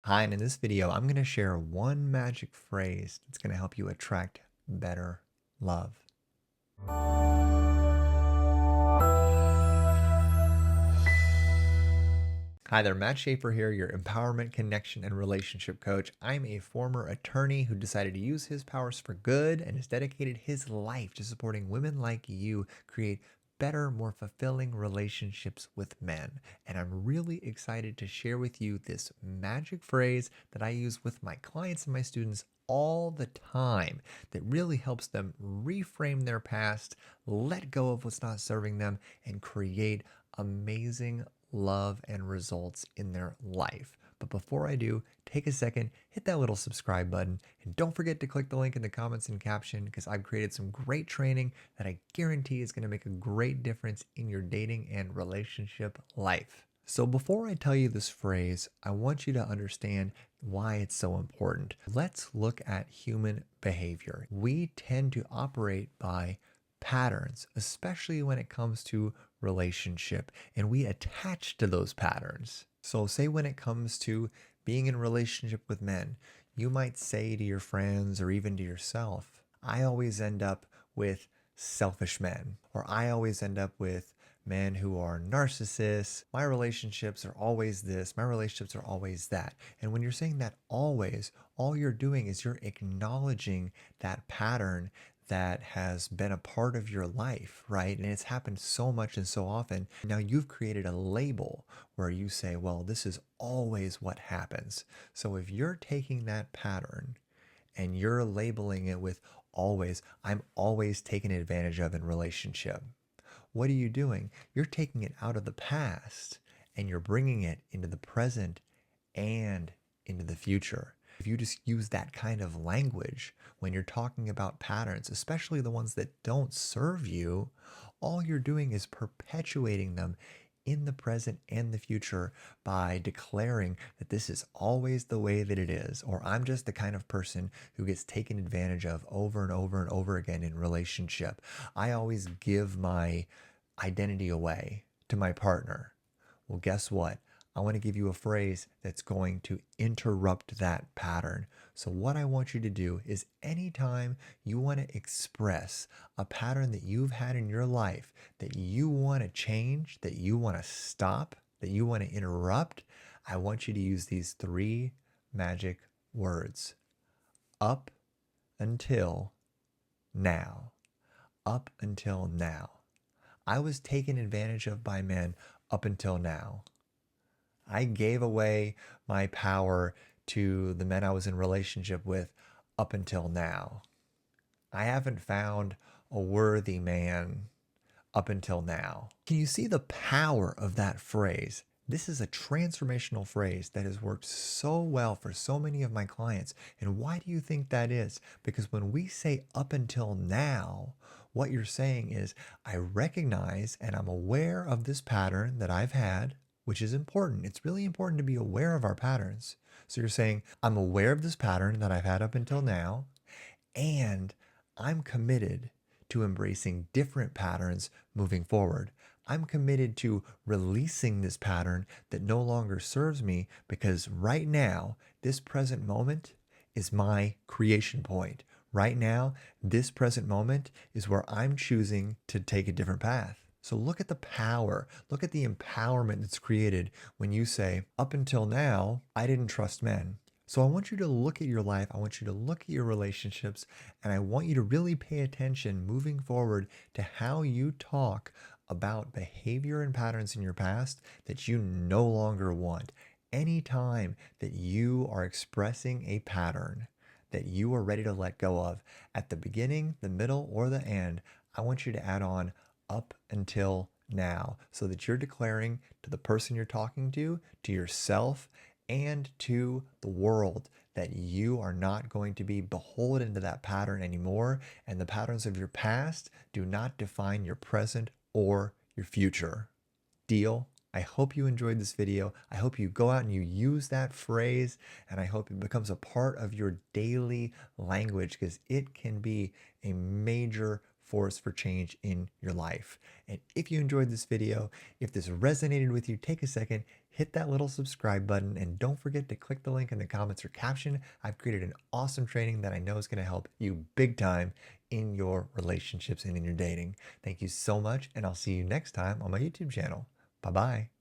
Hi, and in this video, I'm going to share one magic phrase that's going to help you attract better love. Hi there, Matt Schaefer here, your empowerment, connection, and relationship coach. I'm a former attorney who decided to use his powers for good and has dedicated his life to supporting women like you create better, more fulfilling relationships with men. And I'm really excited to share with you this magic phrase that I use with my clients and my students all the time that really helps them reframe their past, let go of what's not serving them, and create amazing love and results in their life. But before I do, take a second, hit that little subscribe button, and don't forget to click the link in the comments and caption because I've created some great training that I guarantee is going to make a great difference in your dating and relationship life. So, before I tell you this phrase, I want you to understand why it's so important. Let's look at human behavior. We tend to operate by patterns, especially when it comes to relationship, and we attach to those patterns. So, say when it comes to being in a relationship with men, you might say to your friends or even to yourself, I always end up with selfish men, or I always end up with men who are narcissists. My relationships are always this, my relationships are always that. And when you're saying that always, all you're doing is you're acknowledging that pattern that has been a part of your life, right? And it's happened so much and so often. Now you've created a label where you say, well, this is always what happens. So if you're taking that pattern and you're labeling it with always, I'm always taken advantage of in relationship. What are you doing? You're taking it out of the past and you're bringing it into the present and into the future. If you just use that kind of language when you're talking about patterns, especially the ones that don't serve you, all you're doing is perpetuating them in the present and the future by declaring that this is always the way that it is, or I'm just the kind of person who gets taken advantage of over and over and over again in relationship. I always give my identity away to my partner. Well, guess what? I want to give you a phrase that's going to interrupt that pattern. So, what I want you to do is anytime you want to express a pattern that you've had in your life that you want to change, that you want to stop, that you want to interrupt, I want you to use these three magic words: up until now. Up until now. I was taken advantage of by men up until now. I gave away my power to the men I was in relationship with up until now. I haven't found a worthy man up until now. Can you see the power of that phrase? This is a transformational phrase that has worked so well for so many of my clients. And why do you think that is? Because when we say up until now, what you're saying is, I recognize and I'm aware of this pattern that I've had, which is important. It's really important to be aware of our patterns. So you're saying, I'm aware of this pattern that I've had up until now, and I'm committed to embracing different patterns moving forward. I'm committed to releasing this pattern that no longer serves me because right now, this present moment is my creation point. Right now, this present moment is where I'm choosing to take a different path. So look at the power, look at the empowerment that's created when you say, up until now, I didn't trust men. So I want you to look at your life, I want you to look at your relationships, and I want you to really pay attention moving forward to how you talk about behavior and patterns in your past that you no longer want. Anytime that you are expressing a pattern that you are ready to let go of at the beginning, the middle, or the end, I want you to add on up until now so that you're declaring to the person you're talking to yourself, and to the world that you are not going to be beholden to that pattern anymore, and the patterns of your past do not define your present or your future. Deal? I hope you enjoyed this video. I hope you go out and you use that phrase, and I hope it becomes a part of your daily language because it can be a major force for change in your life. And if you enjoyed this video, if this resonated with you, take a second, hit that little subscribe button and don't forget to click the link in the comments or caption. I've created an awesome training that I know is going to help you big time in your relationships and in your dating. Thank you so much, and I'll see you next time on my YouTube channel. Bye bye.